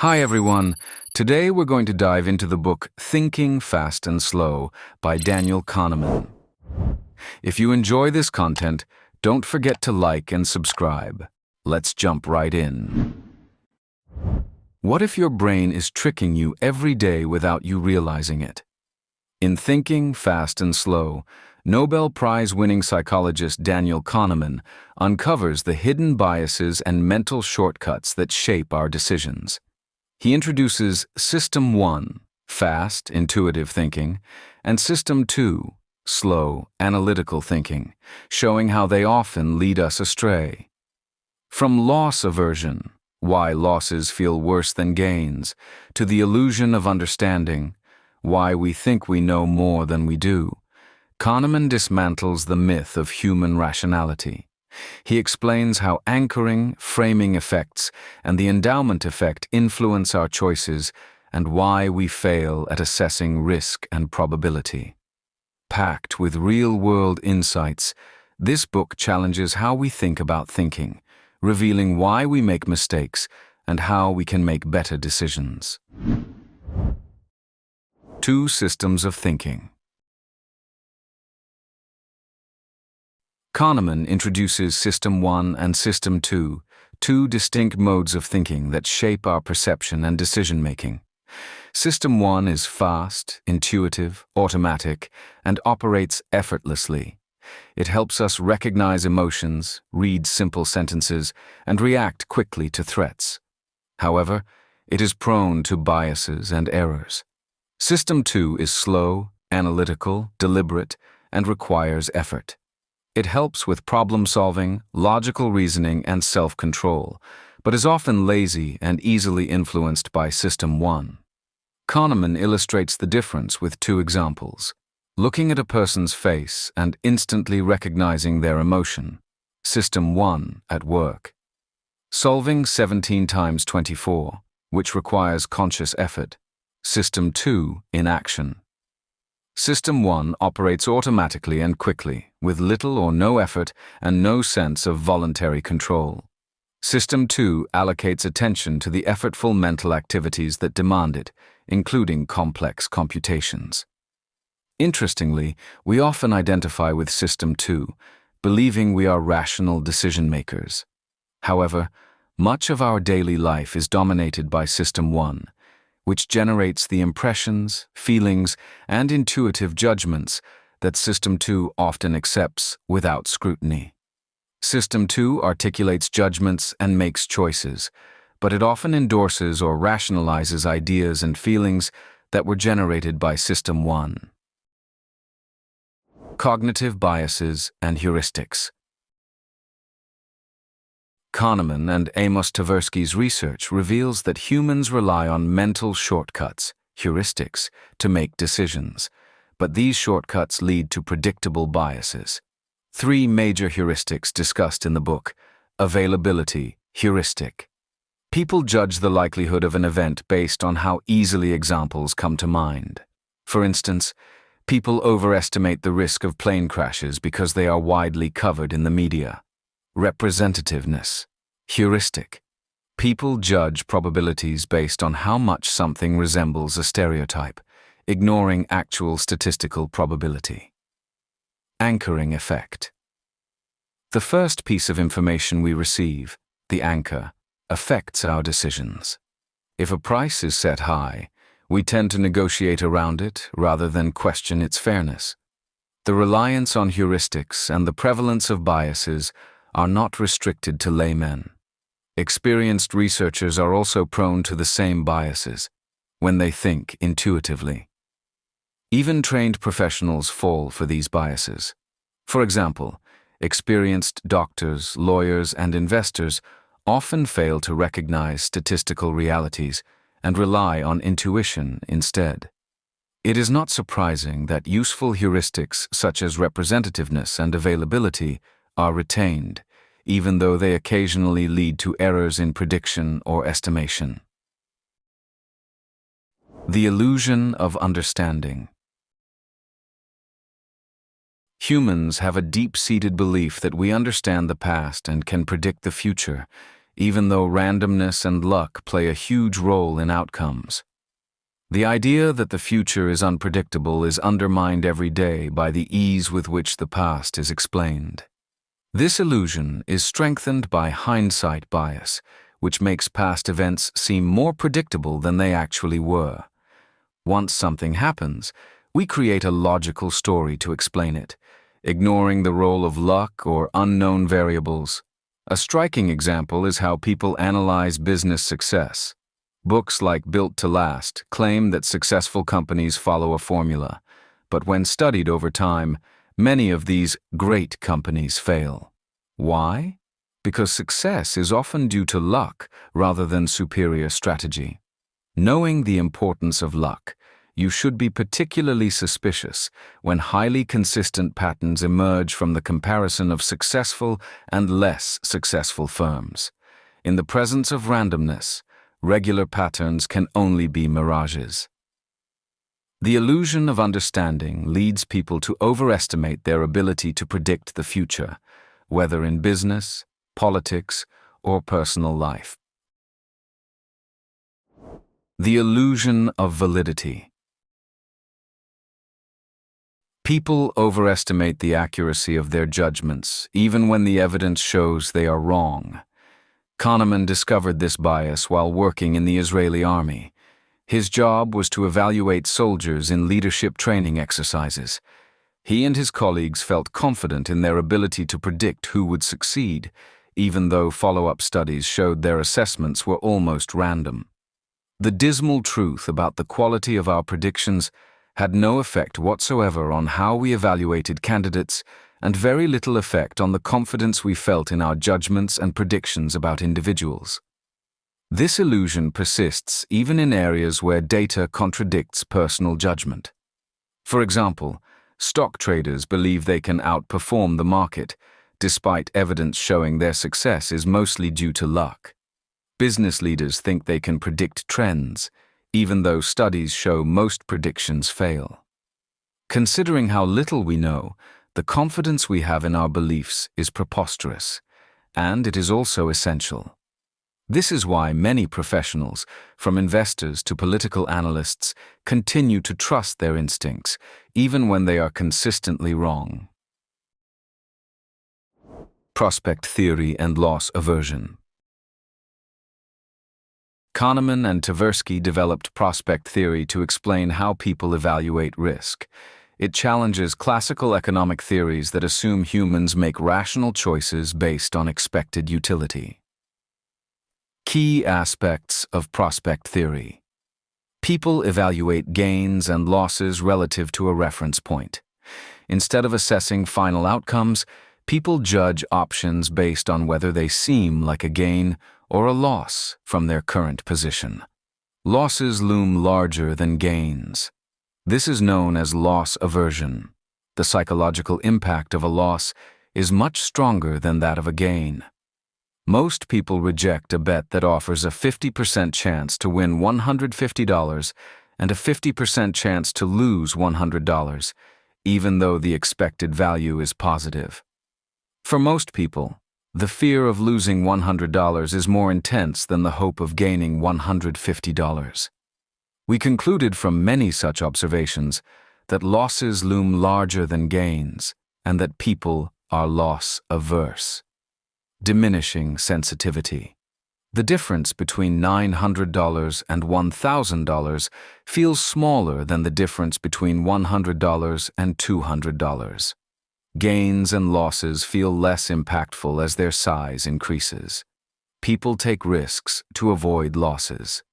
Hi everyone. Today we're going to dive into the book Thinking Fast and Slow by Daniel Kahneman. If you enjoy this content, don't forget to like and subscribe. Let's jump right in. What if your brain is tricking you every day without you realizing it? In Thinking Fast and Slow, Nobel Prize-winning psychologist Daniel Kahneman uncovers the hidden biases and mental shortcuts that shape our decisions. He introduces System 1, fast, intuitive thinking, and System 2, slow, analytical thinking, showing how they often lead us astray. From loss aversion, why losses feel worse than gains, to the illusion of understanding, why we think we know more than we do, Kahneman dismantles the myth of human rationality. He explains how anchoring, framing effects, and the endowment effect influence our choices and why we fail at assessing risk and probability. Packed with real-world insights, this book challenges how we think about thinking, revealing why we make mistakes and how we can make better decisions. Two systems of thinking. Kahneman introduces System 1 and System 2, two distinct modes of thinking that shape our perception and decision-making. System 1 is fast, intuitive, automatic, and operates effortlessly. It helps us recognize emotions, read simple sentences, and react quickly to threats. However, it is prone to biases and errors. System 2 is slow, analytical, deliberate, and requires effort. It helps with problem-solving, logical reasoning, and self-control, but is often lazy and easily influenced by System 1. Kahneman illustrates the difference with two examples. Looking at a person's face and instantly recognizing their emotion. System 1 at work. Solving 17 times 24, which requires conscious effort. System 2 in action. System 1 operates automatically and quickly, with little or no effort and no sense of voluntary control. System 2 allocates attention to the effortful mental activities that demand it, including complex computations. Interestingly, we often identify with System 2, believing we are rational decision-makers. However, much of our daily life is dominated by System 1, which generates the impressions, feelings, and intuitive judgments that System 2 often accepts without scrutiny. System 2 articulates judgments and makes choices, but it often endorses or rationalizes ideas and feelings that were generated by System 1. Cognitive biases and heuristics. Kahneman and Amos Tversky's research reveals that humans rely on mental shortcuts, heuristics, to make decisions, but these shortcuts lead to predictable biases. Three major heuristics discussed in the book. Availability, heuristic. People judge the likelihood of an event based on how easily examples come to mind. For instance, people overestimate the risk of plane crashes because they are widely covered in the media. Representativeness, heuristic. People judge probabilities based on how much something resembles a stereotype, ignoring actual statistical probability. Anchoring effect. The first piece of information we receive, the anchor, affects our decisions. If a price is set high, we tend to negotiate around it rather than question its fairness. The reliance on heuristics and the prevalence of biases are not restricted to laymen. Experienced researchers are also prone to the same biases when they think intuitively. Even trained professionals fall for these biases. For example, experienced doctors, lawyers, and investors often fail to recognize statistical realities and rely on intuition instead. It is not surprising that useful heuristics such as representativeness and availability are retained, even though they occasionally lead to errors in prediction or estimation. The illusion of understanding. Humans have a deep-seated belief that we understand the past and can predict the future, even though randomness and luck play a huge role in outcomes. The idea that the future is unpredictable is undermined every day by the ease with which the past is explained. This illusion is strengthened by hindsight bias, which makes past events seem more predictable than they actually were. Once something happens, we create a logical story to explain it, ignoring the role of luck or unknown variables. A striking example is how people analyze business success. Books like Built to Last claim that successful companies follow a formula, but when studied over time, many of these great companies fail. Why? Because success is often due to luck rather than superior strategy. Knowing the importance of luck, you should be particularly suspicious when highly consistent patterns emerge from the comparison of successful and less successful firms. In the presence of randomness, regular patterns can only be mirages. The illusion of understanding leads people to overestimate their ability to predict the future, whether in business, politics, or personal life. The illusion of validity. People overestimate the accuracy of their judgments, even when the evidence shows they are wrong. Kahneman discovered this bias while working in the Israeli army. His job was to evaluate soldiers in leadership training exercises. He and his colleagues felt confident in their ability to predict who would succeed, even though follow-up studies showed their assessments were almost random. The dismal truth about the quality of our predictions had no effect whatsoever on how we evaluated candidates and very little effect on the confidence we felt in our judgments and predictions about individuals. This illusion persists even in areas where data contradicts personal judgment. For example, stock traders believe they can outperform the market, despite evidence showing their success is mostly due to luck. Business leaders think they can predict trends, even though studies show most predictions fail. Considering how little we know, the confidence we have in our beliefs is preposterous, and it is also essential. This is why many professionals, from investors to political analysts, continue to trust their instincts, even when they are consistently wrong. Prospect theory and loss aversion. Kahneman and Tversky developed prospect theory to explain how people evaluate risk. It challenges classical economic theories that assume humans make rational choices based on expected utility. Key aspects of prospect theory. People evaluate gains and losses relative to a reference point. Instead of assessing final outcomes, people judge options based on whether they seem like a gain or a loss from their current position. Losses loom larger than gains. This is known as loss aversion. The psychological impact of a loss is much stronger than that of a gain. Most people reject a bet that offers a 50% chance to win $150 and a 50% chance to lose $100, even though the expected value is positive. For most people, the fear of losing $100 is more intense than the hope of gaining $150. We concluded from many such observations that losses loom larger than gains and that people are loss averse. Diminishing sensitivity. The difference between $900 and $1,000 feels smaller than the difference between $100 and $200. Gains and losses feel less impactful as their size increases. People take risks to avoid losses.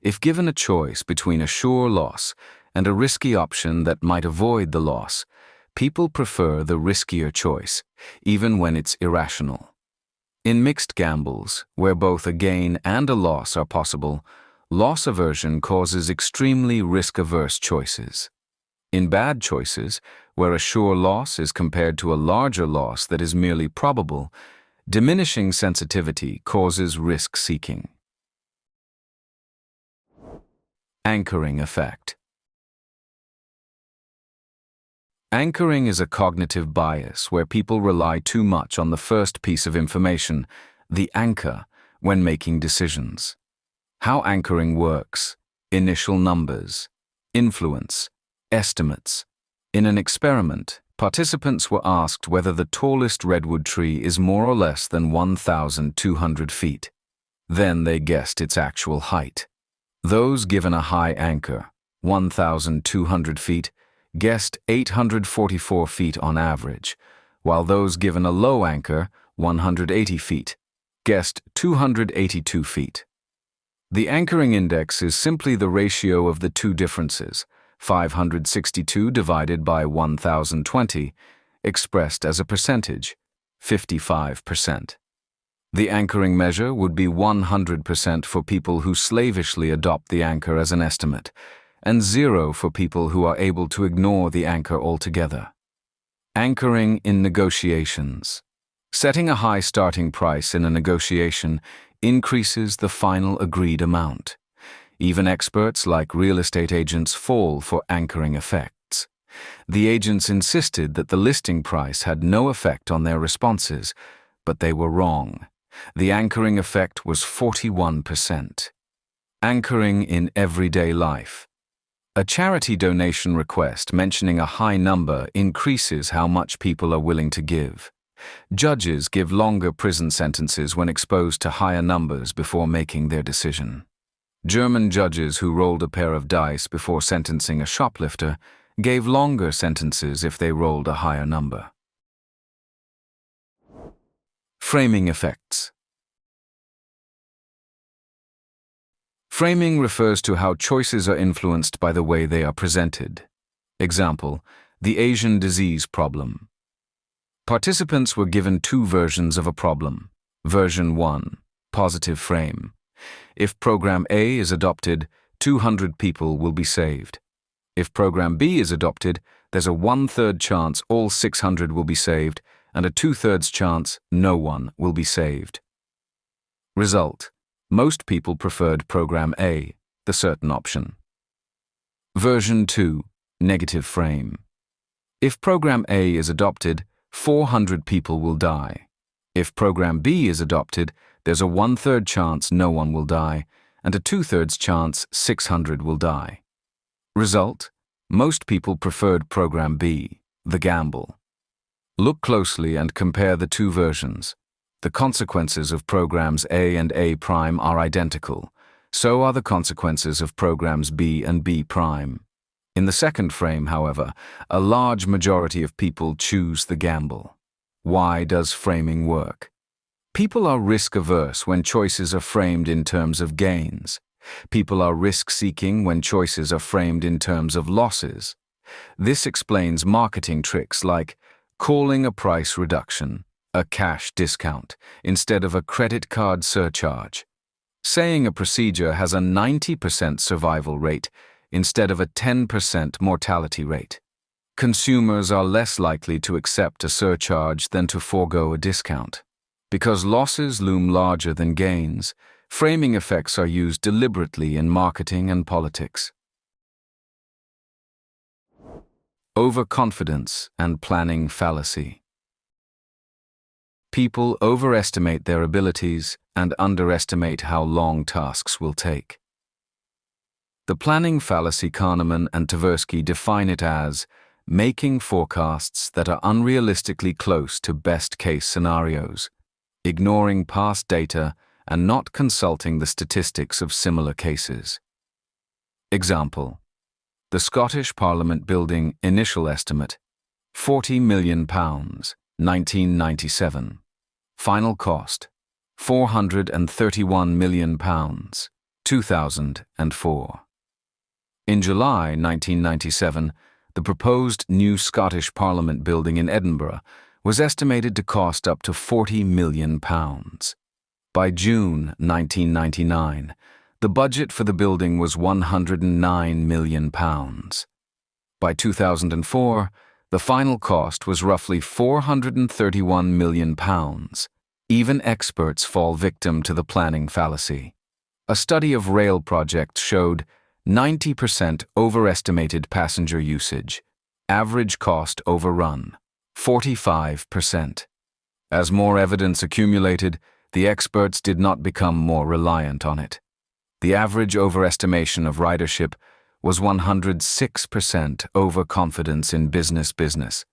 If given a choice between a sure loss and a risky option that might avoid the loss, people prefer the riskier choice, even when it's irrational. In mixed gambles, where both a gain and a loss are possible, loss aversion causes extremely risk-averse choices. In bad choices, where a sure loss is compared to a larger loss that is merely probable, diminishing sensitivity causes risk-seeking. Anchoring effect. Anchoring is a cognitive bias where people rely too much on the first piece of information, the anchor, when making decisions. How anchoring works: initial numbers, influence, estimates. In an experiment, participants were asked whether the tallest redwood tree is more or less than 1,200 feet. Then they guessed its actual height. Those given a high anchor, 1,200 feet, guessed 844 feet on average, while those given a low anchor, 180 feet, guessed 282 feet. The anchoring index is simply the ratio of the two differences, 562 divided by 1,020, expressed as a percentage, 55%. The anchoring measure would be 100% for people who slavishly adopt the anchor as an estimate, and 0 for people who are able to ignore the anchor altogether. Anchoring in negotiations. Setting a high starting price in a negotiation increases the final agreed amount. Even experts like real estate agents fall for anchoring effects. The agents insisted that the listing price had no effect on their responses, but they were wrong. The anchoring effect was 41%. Anchoring in everyday life. A charity donation request mentioning a high number increases how much people are willing to give. Judges give longer prison sentences when exposed to higher numbers before making their decision. German judges who rolled a pair of dice before sentencing a shoplifter gave longer sentences if they rolled a higher number. Framing effects. Framing refers to how choices are influenced by the way they are presented. Example, the Asian disease problem. Participants were given two versions of a problem. Version 1, positive frame. If Program A is adopted, 200 people will be saved. If Program B is adopted, there's a 1/3 chance all 600 will be saved and a 2/3 chance no one will be saved. Result: most people preferred Program A, the certain option. Version 2, negative frame. If Program A is adopted, 400 people will die. If Program B is adopted, there's a 1/3 chance no one will die, and a 2/3 chance 600 will die. Result: most people preferred Program B, the gamble. Look closely and compare the two versions. The consequences of Programs A and A' are identical. So are the consequences of Programs B and B'. In the second frame, however, a large majority of people choose the gamble. Why does framing work? People are risk-averse when choices are framed in terms of gains. People are risk-seeking when choices are framed in terms of losses. This explains marketing tricks like calling a price reduction, a cash discount, instead of a credit card surcharge. Saying a procedure has a 90% survival rate instead of a 10% mortality rate. Consumers are less likely to accept a surcharge than to forego a discount. Because losses loom larger than gains, framing effects are used deliberately in marketing and politics. Overconfidence and planning fallacy. People overestimate their abilities and underestimate how long tasks will take. The planning fallacy Kahneman and Tversky define it as making forecasts that are unrealistically close to best-case scenarios, ignoring past data and not consulting the statistics of similar cases. Example: the Scottish Parliament building initial estimate, £40 million, 1997. Final cost, £431 million, 2004. In July 1997, the proposed new Scottish Parliament building in Edinburgh was estimated to cost up to £40 million. By June 1999, the budget for the building was £109 million. By 2004, the final cost was roughly £431 million. Even experts fall victim to the planning fallacy. A study of rail projects showed 90% overestimated passenger usage, average cost overrun, 45%. As more evidence accumulated, the experts did not become more reliant on it. The average overestimation of ridership was 106% overconfidence in business.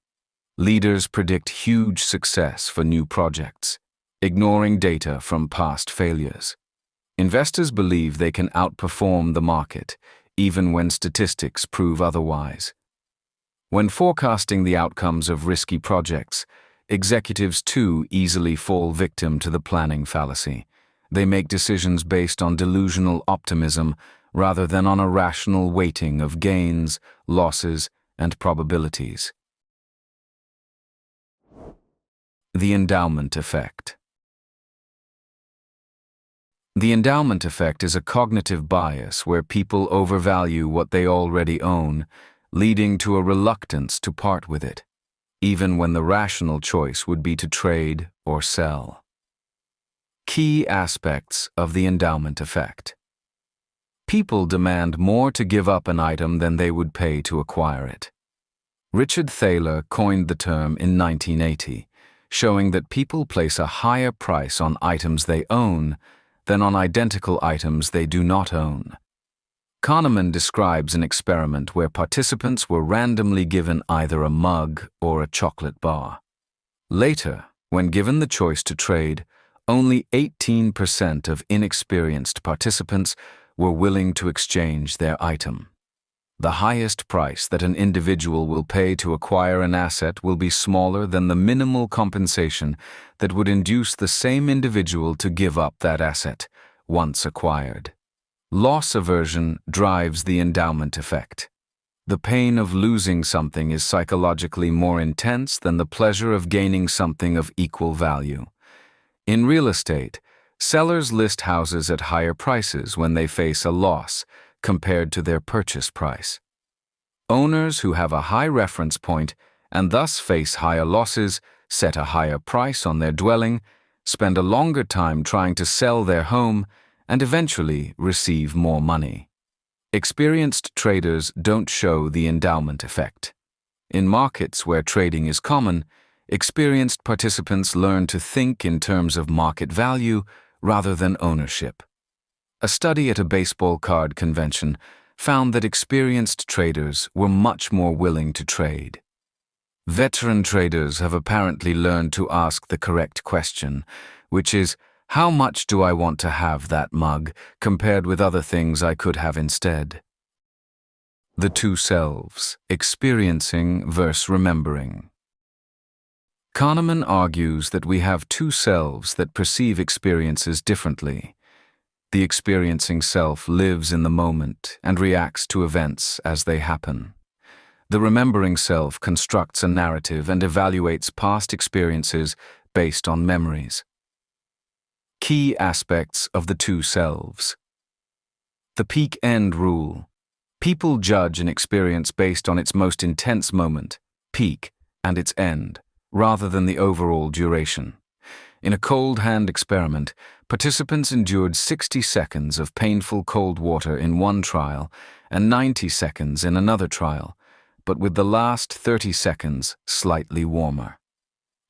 Leaders predict huge success for new projects, ignoring data from past failures. Investors believe they can outperform the market, even when statistics prove otherwise. When forecasting the outcomes of risky projects, executives too easily fall victim to the planning fallacy. They make decisions based on delusional optimism rather than on a rational weighting of gains, losses, and probabilities. The endowment effect. The endowment effect is a cognitive bias where people overvalue what they already own, leading to a reluctance to part with it, even when the rational choice would be to trade or sell. Key aspects of the endowment effect. People demand more to give up an item than they would pay to acquire it. Richard Thaler coined the term in 1980, showing that people place a higher price on items they own than on identical items they do not own. Kahneman describes an experiment where participants were randomly given either a mug or a chocolate bar. Later, when given the choice to trade, only 18% of inexperienced participants were willing to exchange their item. The highest price that an individual will pay to acquire an asset will be smaller than the minimal compensation that would induce the same individual to give up that asset once acquired. Loss aversion drives the endowment effect. The pain of losing something is psychologically more intense than the pleasure of gaining something of equal value. In real estate, sellers list houses at higher prices when they face a loss compared to their purchase price. Owners who have a high reference point and thus face higher losses set a higher price on their dwelling, spend a longer time trying to sell their home, and eventually receive more money. Experienced traders don't show the endowment effect. In markets where trading is common, experienced participants learn to think in terms of market value rather than ownership. A study at a baseball card convention found that experienced traders were much more willing to trade. Veteran traders have apparently learned to ask the correct question, which is, how much do I want to have that mug compared with other things I could have instead? The two selves, experiencing versus remembering. Kahneman argues that we have two selves that perceive experiences differently. The experiencing self lives in the moment and reacts to events as they happen. The remembering self constructs a narrative and evaluates past experiences based on memories. Key aspects of the two selves. The peak-end rule. People judge an experience based on its most intense moment, peak, and its end, rather than the overall duration. In a cold hand experiment, participants endured 60 seconds of painful cold water in one trial and 90 seconds in another trial, but with the last 30 seconds slightly warmer.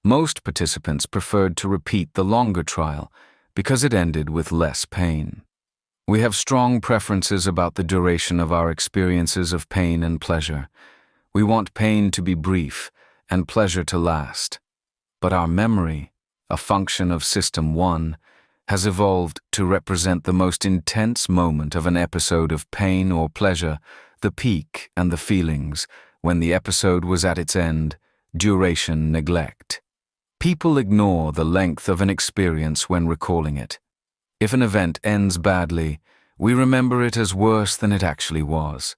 Most participants preferred to repeat the longer trial because it ended with less pain. We have strong preferences about the duration of our experiences of pain and pleasure. We want pain to be brief and pleasure to last. But our memory, a function of System 1, has evolved to represent the most intense moment of an episode of pain or pleasure, the peak and the feelings, when the episode was at its end, duration neglect. People ignore the length of an experience when recalling it. If an event ends badly, we remember it as worse than it actually was.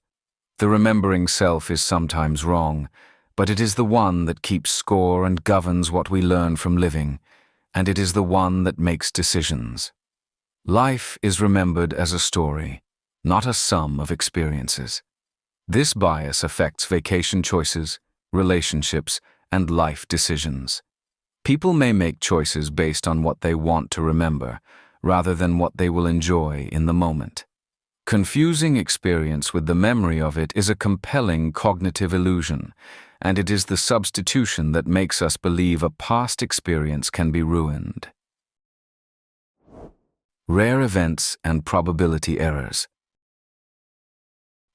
The remembering self is sometimes wrong, but it is the one that keeps score and governs what we learn from living, and it is the one that makes decisions. Life is remembered as a story, not a sum of experiences. This bias affects vacation choices, relationships, and life decisions. People may make choices based on what they want to remember, rather than what they will enjoy in the moment. Confusing experience with the memory of it is a compelling cognitive illusion, and it is the substitution that makes us believe a past experience can be ruined. Rare events and probability errors.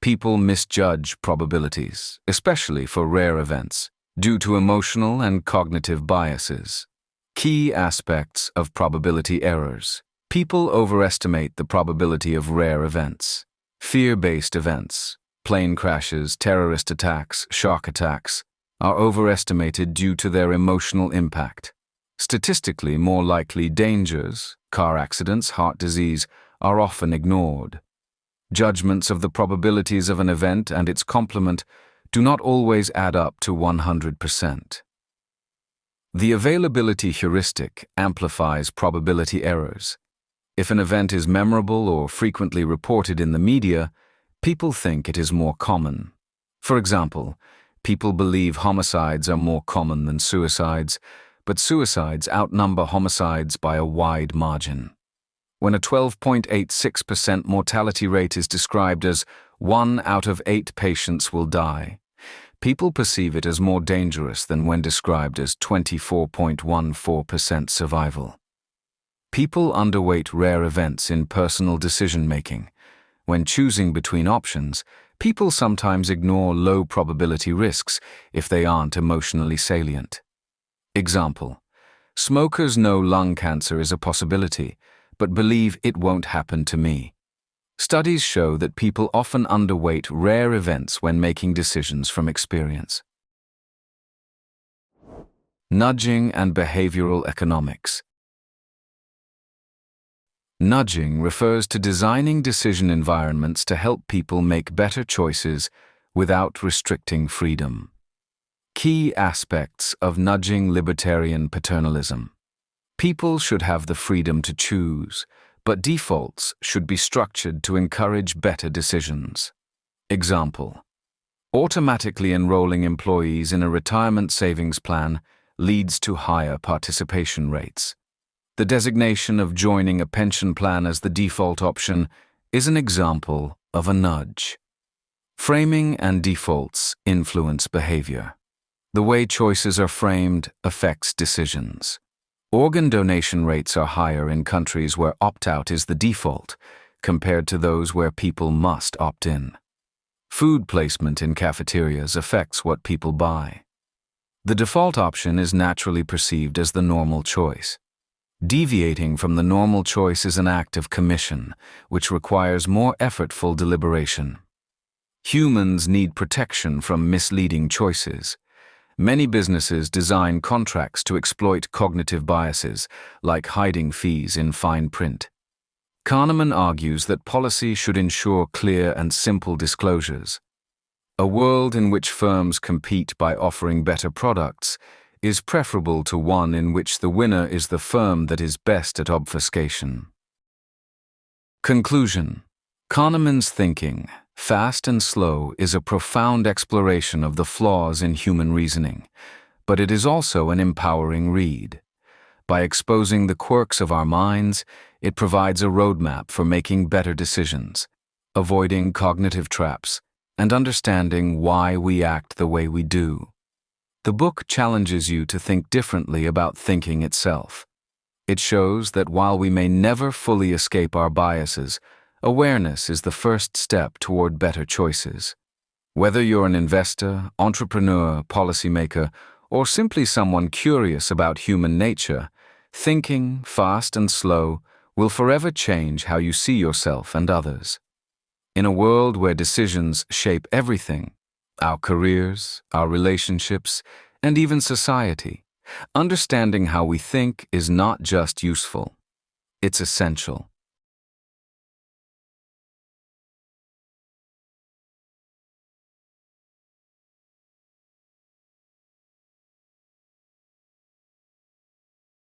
People misjudge probabilities, especially for rare events, due to emotional and cognitive biases. Key aspects of probability errors. People overestimate the probability of rare events. Fear-based events, plane crashes, terrorist attacks, shock attacks, are overestimated due to their emotional impact. Statistically more likely dangers, car accidents, heart disease, are often ignored. Judgments of the probabilities of an event and its complement do not always add up to 100%. The availability heuristic amplifies probability errors. If an event is memorable or frequently reported in the media, people think it is more common. For example, people believe homicides are more common than suicides, but suicides outnumber homicides by a wide margin. When a 12.86% mortality rate is described as 1 out of 8 patients will die, people perceive it as more dangerous than when described as 24.14% survival. People underweight rare events in personal decision-making. When choosing between options, people sometimes ignore low-probability risks if they aren't emotionally salient. Example: smokers know lung cancer is a possibility, but believe it won't happen to me. Studies show that people often underweight rare events when making decisions from experience. Nudging and behavioral economics. Nudging refers to designing decision environments to help people make better choices without restricting freedom. Key aspects of nudging: libertarian paternalism. People should have the freedom to choose, but defaults should be structured to encourage better decisions. Example: automatically enrolling employees in a retirement savings plan leads to higher participation rates. The designation of joining a pension plan as the default option is an example of a nudge. Framing and defaults influence behavior. The way choices are framed affects decisions. Organ donation rates are higher in countries where opt-out is the default, compared to those where people must opt in. Food placement in cafeterias affects what people buy. The default option is naturally perceived as the normal choice. Deviating from the normal choice is an act of commission, which requires more effortful deliberation. Humans need protection from misleading choices. Many businesses design contracts to exploit cognitive biases, like hiding fees in fine print. Kahneman argues that policy should ensure clear and simple disclosures. A world in which firms compete by offering better products is preferable to one in which the winner is the firm that is best at obfuscation. Conclusion: Kahneman's thinking, Fast and Slow, is a profound exploration of the flaws in human reasoning, but it is also an empowering read. By exposing the quirks of our minds, it provides a roadmap for making better decisions, avoiding cognitive traps, and understanding why we act the way we do. The book challenges you to think differently about thinking itself. It shows that while we may never fully escape our biases, awareness is the first step toward better choices. Whether you're an investor, entrepreneur, policymaker, or simply someone curious about human nature, thinking fast and slow will forever change how you see yourself and others. In a world where decisions shape everything, our careers, our relationships, and even society, understanding how we think is not just useful, it's essential.